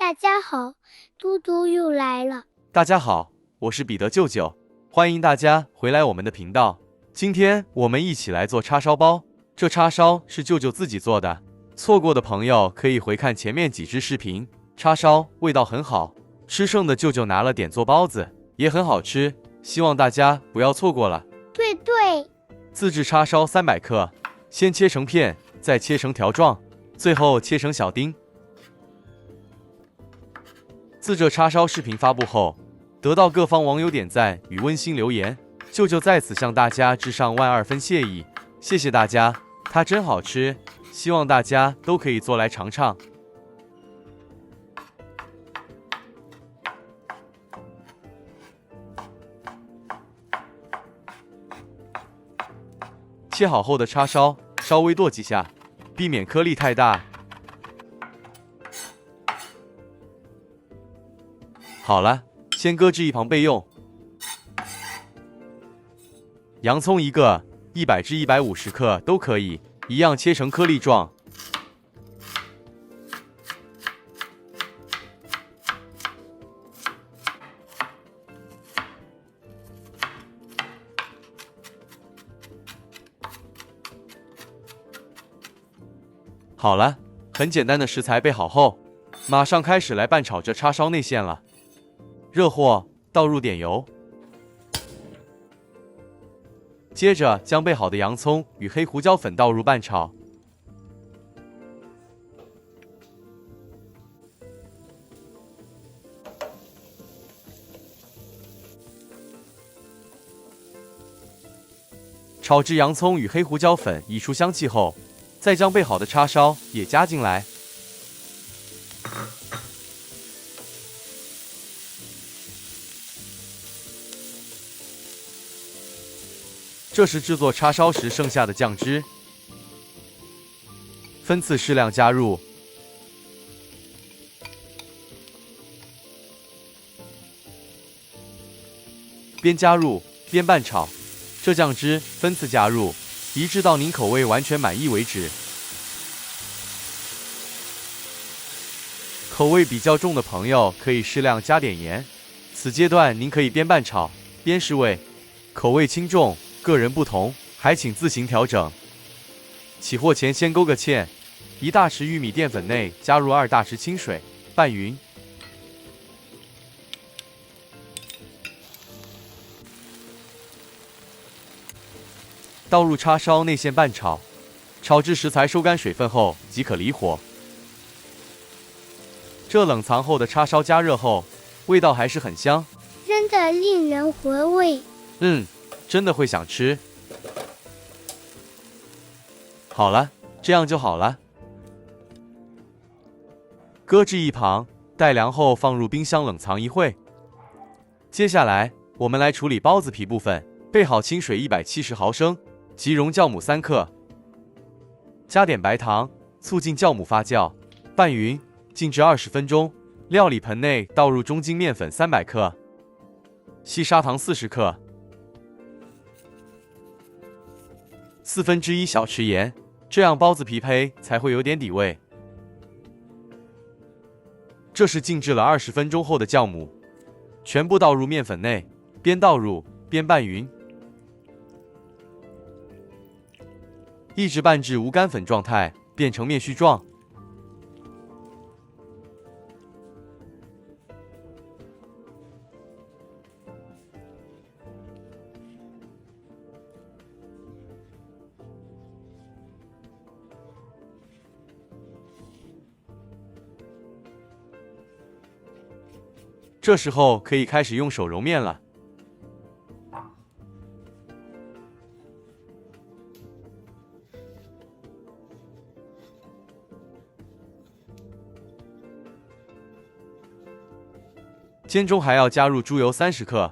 大家好，嘟嘟又来了。大家好，我是彼得舅舅，欢迎大家回来我们的频道。今天我们一起来做叉烧包，这叉烧是舅舅自己做的，错过的朋友可以回看前面几支视频。叉烧味道很好，吃剩的舅舅拿了点做包子，也很好吃，希望大家不要错过了。对，自制叉烧300克，先切成片，再切成条状，最后切成小丁。自这叉烧视频发布后，得到各方网友点赞与温馨留言，舅舅在此向大家致上12000分谢意，谢谢大家，它真好吃，希望大家都可以做来尝尝。切好后的叉烧稍微剁几下，避免颗粒太大。好了，先搁置一旁备用。洋葱一个，100至150克都可以，一样切成颗粒状。好了，很简单的食材备好后，马上开始来拌炒这叉烧内馅了。热锅倒入点油，接着将备好的洋葱与黑胡椒粉倒入拌炒。炒至洋葱与黑胡椒粉溢出香气后，再将备好的叉烧也加进来。这是制作叉烧时剩下的酱汁，分次适量加入。边加入边拌炒，这酱汁分次加入，一致到您口味完全满意为止。口味比较重的朋友可以适量加点盐，此阶段您可以边拌炒边试味，口味轻重个人不同，还请自行调整。起锅前先勾个芡，1大匙玉米淀粉内加入2大匙清水，拌匀。倒入叉烧内馅拌炒，炒至食材收干水分后即可离火。这冷藏后的叉烧加热后，味道还是很香，真的令人回味。真的会想吃。好了，这样就好了。搁置一旁，待凉后放入冰箱冷藏一会。接下来我们来处理包子皮部分，备好清水170毫升，即溶酵母3克，加点白糖，促进酵母发酵，拌匀，静置20分钟。料理盆内倒入中筋面粉300克，细砂糖40克。1/4小匙盐，这样包子皮胚才会有点底味。这是静置了20分钟后的酵母，全部倒入面粉内，边倒入边拌匀，一直拌至无干粉状态，变成面絮状。这时候可以开始用手揉面了。煎中还要加入猪油30克，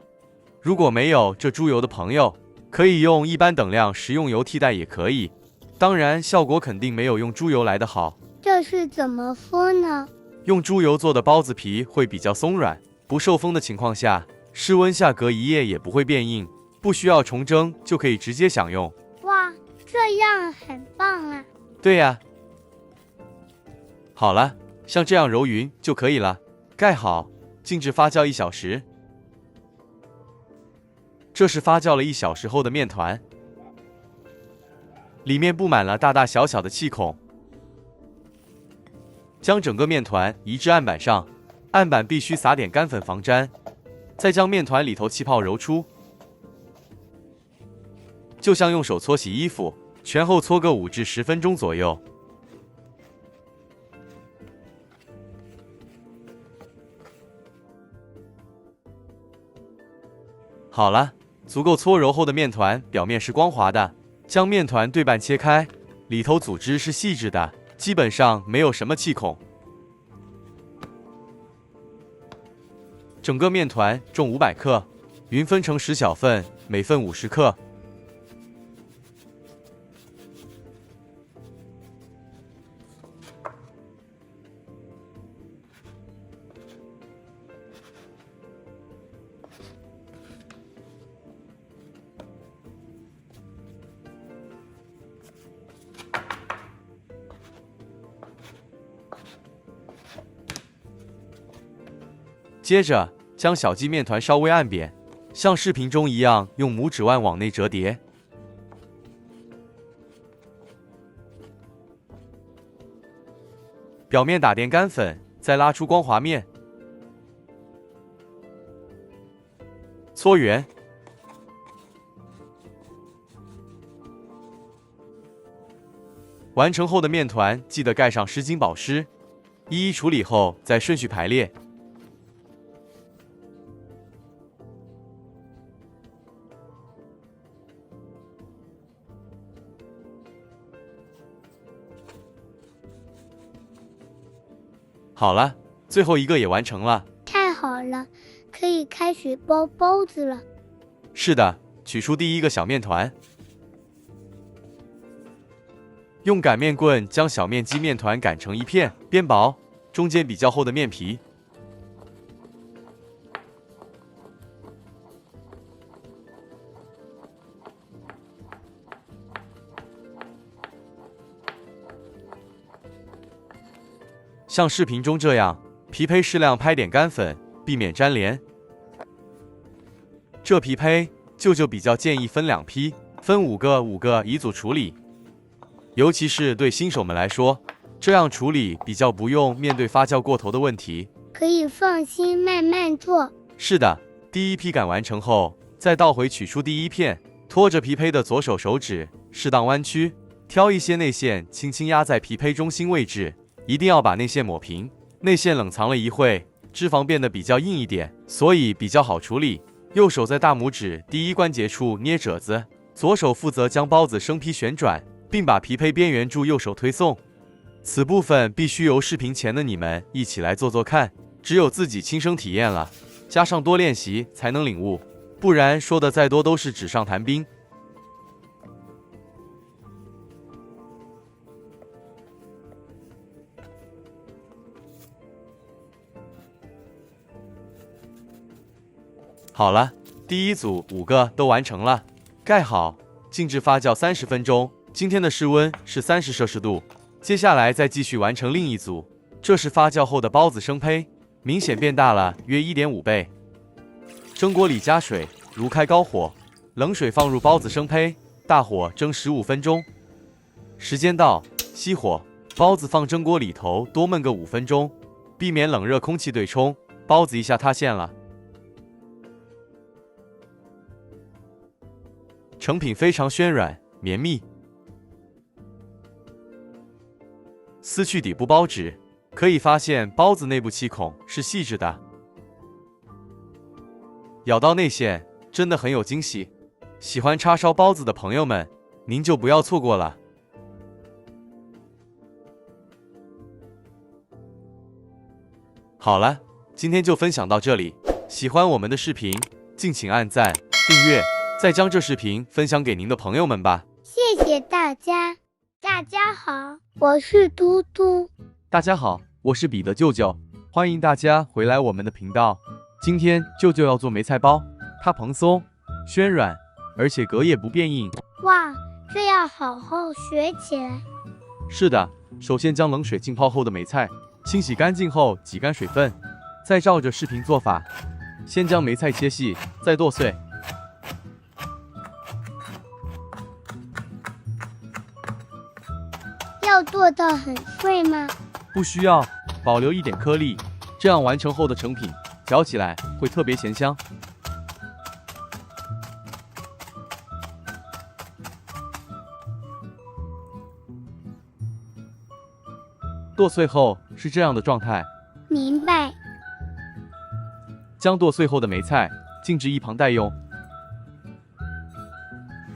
如果没有这猪油的朋友，可以用一般等量食用油替代也可以，当然效果肯定没有用猪油来得好。这是怎么说呢？用猪油做的包子皮会比较松软，不受风的情况下，室温下隔1夜也不会变硬，不需要重蒸就可以直接享用。哇，这样很棒啊！对呀。好了，像这样揉匀就可以了。盖好，静置发酵1小时。这是发酵了1小时后的面团，里面布满了大大小小的气孔。将整个面团移至案板上，案板必须撒点干粉防粘，再将面团里头气泡揉出，就像用手搓洗衣服，前后搓个5至10分钟左右。好了，足够搓揉后的面团表面是光滑的，将面团对半切开，里头组织是细致的，基本上没有什么气孔。整个面团重500克，匀分成10小份，每份50克。接着将小鸡面团稍微按扁，像视频中一样用拇指腕往内折叠。表面打点干粉，再拉出光滑面，搓圆。完成后的面团记得盖上湿巾保湿，一一处理后再顺序排列。好了，最后一个也完成了。太好了，可以开始包包子了。是的，取出第一个小面团，用擀面棍将小面积面团擀成一片，边薄，中间比较厚的面皮。像视频中这样，皮胚适量拍点干粉，避免粘连。这皮胚舅舅比较建议分2批，分5个一组处理。尤其是对新手们来说，这样处理比较不用面对发酵过头的问题，可以放心慢慢做。是的，第一批擀完成后，再倒回取出第一片，拖着皮胚的左手手指适当弯曲，挑一些内馅轻轻压在皮胚中心位置，一定要把内馅抹平。内馅冷藏了一会，脂肪变得比较硬一点，所以比较好处理。右手在大拇指第一关节处捏褶子，左手负责将包子生坯旋转，并把皮胚边缘处右手推送。此部分必须由视频前的你们一起来做做看，只有自己亲身体验了，加上多练习才能领悟，不然说的再多都是纸上谈兵。好了，第一组5个都完成了，盖好，静置发酵30分钟。今天的室温是30摄氏度。接下来再继续完成另一组，这是发酵后的包子生胚，明显变大了约 1.5 倍。蒸锅里加水，炉开高火，冷水放入包子生胚，大火蒸15分钟。时间到，熄火，包子放蒸锅里头多焖个5分钟，避免冷热空气对冲，包子一下塌陷了。成品非常暄软绵密，撕去底部包纸，可以发现包子内部气孔是细致的，咬到内馅真的很有惊喜。喜欢叉烧包子的朋友们，您就不要错过了。好了，今天就分享到这里，喜欢我们的视频，敬请按赞、订阅，再将这视频分享给您的朋友们吧。谢谢大家。大家好，我是嘟嘟。大家好，我是彼得舅舅，欢迎大家回来我们的频道。今天舅舅要做梅菜包，它蓬松、暄软，而且隔夜不变硬。哇，这要好好学起来。是的，首先将冷水浸泡后的梅菜清洗干净后挤干水分，再照着视频做法，先将梅菜切细，再剁碎。要剁到很碎吗？不需要，保留一点颗粒，这样完成后的成品嚼起来会特别咸香。剁碎后是这样的状态。明白。将剁碎后的梅菜静置一旁待用。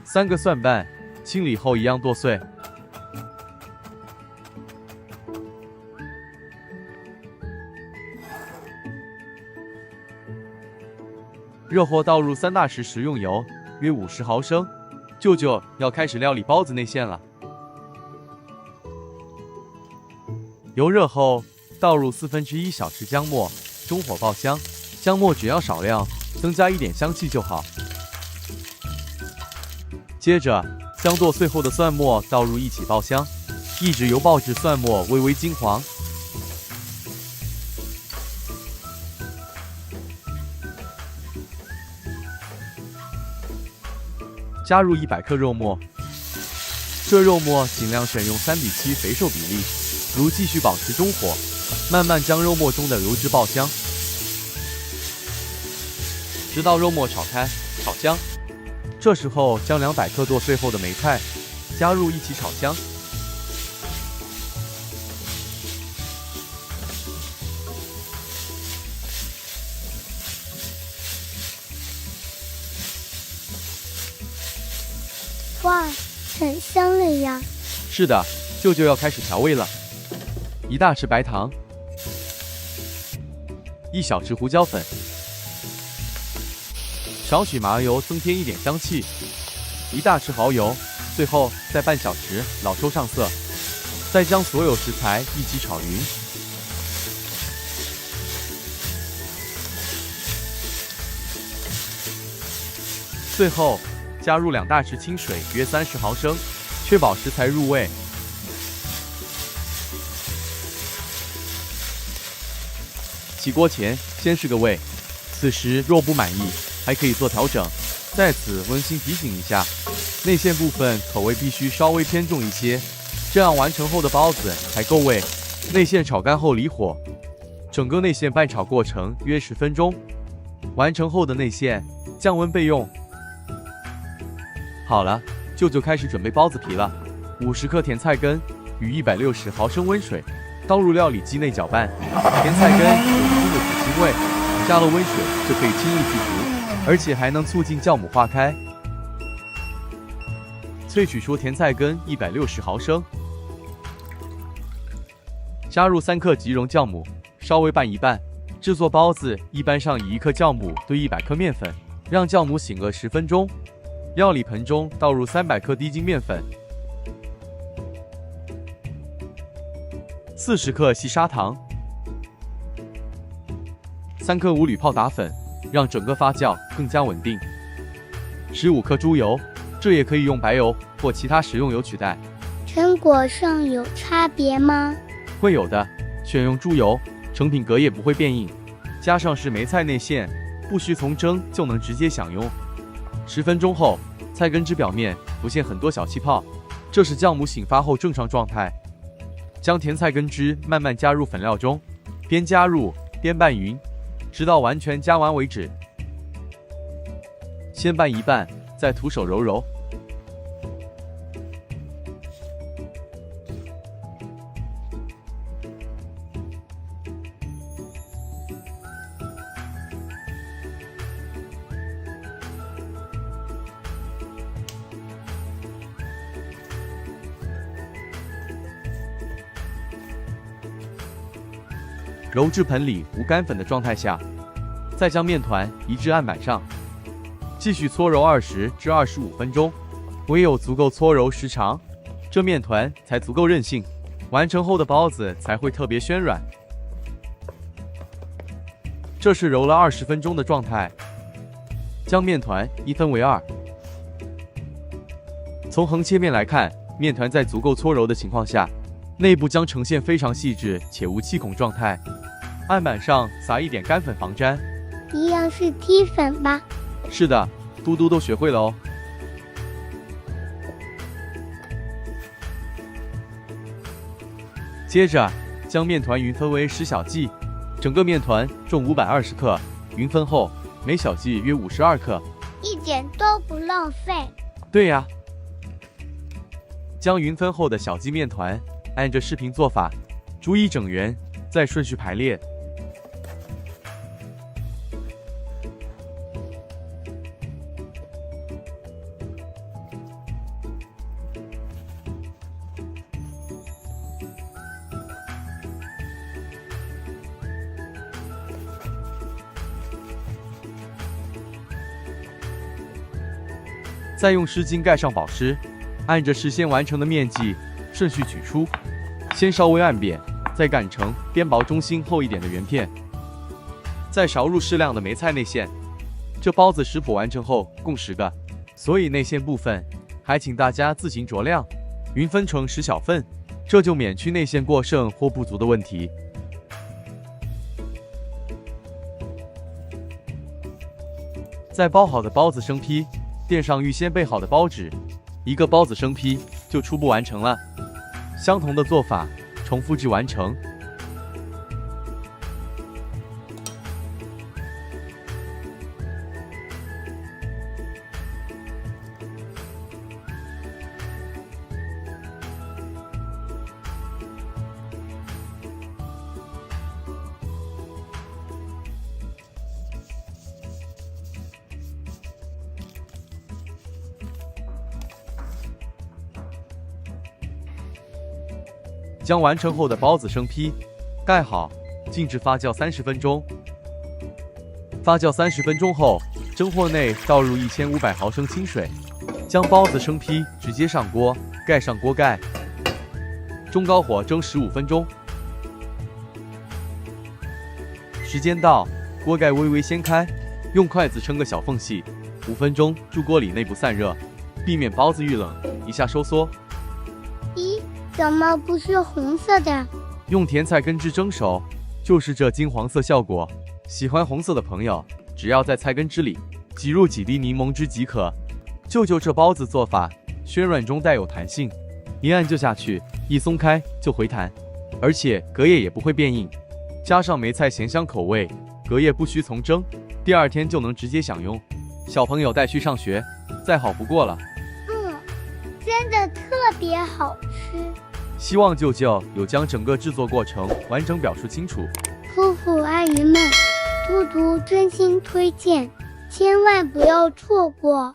3个蒜瓣，清理后一样剁碎。热锅倒入3大匙食用油，约50毫升。舅舅要开始料理包子内馅了。油热后，倒入1/4小匙姜末，中火爆香。姜末只要少量，增加一点香气就好。接着，将剁碎后的蒜末倒入一起爆香，一直油爆至蒜末微微金黄。加入100克肉末，这肉末尽量选用3:7肥瘦比例。如继续保持中火，慢慢将肉末中的油脂爆香，直到肉末炒开、炒香。这时候将200克剁碎后的梅菜加入一起炒香。哇，很香了呀！是的，舅舅要开始调味了。1大匙白糖，1小匙胡椒粉，少许麻油增添一点香气，1大匙蚝油，最后再半小时老抽上色，再将所有食材一起炒匀。最后加入2大匙清水，约30毫升，确保食材入味。起锅前先试个味，此时若不满意，还可以做调整。在此温馨提醒一下，内馅部分口味必须稍微偏重一些，这样完成后的包子才够味。内馅炒干后离火，整个内馅拌炒过程约10分钟。完成后的内馅降温备用。好了，舅舅开始准备包子皮了。50克甜菜根与160毫升温水倒入料理机内搅拌。甜菜根有一定的土腥味，加了温水就可以轻易去除，而且还能促进酵母化开。萃取出甜菜根160毫升，加入3克即溶酵母，稍微拌一拌。制作包子一般上以1克酵母兑100克面粉，让酵母醒个10分钟。料理盆中倒入300克低筋面粉，40克细砂糖，3克无铝泡打粉，让整个发酵更加稳定。15克猪油，这也可以用白油或其他食用油取代。成果上有差别吗？会有的，选用猪油，成品隔夜不会变硬。加上是梅菜内馅，不需从蒸就能直接享用。10分钟后，菜根汁表面浮现很多小气泡，这是酵母醒发后正常状态。将甜菜根汁慢慢加入粉料中，边加入边拌匀，直到完全加完为止。先拌一拌，再徒手揉揉。揉至盆里无干粉的状态下，再将面团移至案板上，继续搓揉20至25分钟。唯有足够搓揉时长，这面团才足够韧性，完成后的包子才会特别暄软。这是揉了20分钟的状态。将面团一分为2。从横切面来看，面团在足够搓揉的情况下，内部将呈现非常细致且无气孔状态。案板上撒一点干粉防粘。一样是踢粉吧？是的，嘟嘟都学会了哦。接着将面团匀分为10小剂，整个面团重520克，匀分后每小剂约52克，一点都不浪费。对呀。将匀分后的小剂面团按着视频做法，逐一整圆，再顺序排列。再用湿巾盖上保湿，按着事先完成的面剂顺序取出，先稍微按扁，再擀成边薄中心厚一点的圆片，再勺入适量的梅菜内馅。这包子食谱完成后共10个，所以内馅部分还请大家自行酌量，匀分成10小份，这就免去内馅过剩或不足的问题。在包好的包子生坯垫上预先备好的包纸，1个包子生坯就初步完成了。相同的做法重复至完成。将完成后的包子生坯盖好，静置发酵30分钟。发酵30分钟后，蒸锅内倒入1500毫升清水，将包子生坯直接上锅，盖上锅盖，中高火蒸15分钟。时间到，锅盖微微掀开，用筷子撑个小缝隙，5分钟助锅里内部散热，避免包子遇冷一下收缩。怎么不是红色的？用甜菜根汁蒸熟，就是这金黄色效果。喜欢红色的朋友，只要在菜根汁里挤入几滴柠檬汁即可。就这包子做法，暄软中带有弹性，一按就下去，一松开就回弹，而且隔夜也不会变硬。加上梅菜咸香口味，隔夜不需从蒸，第2天就能直接享用。小朋友带去上学，再好不过了。真的特别好吃。希望舅舅有将整个制作过程完整表述清楚。夫妇阿姨们，嘟嘟真心推荐，千万不要错过。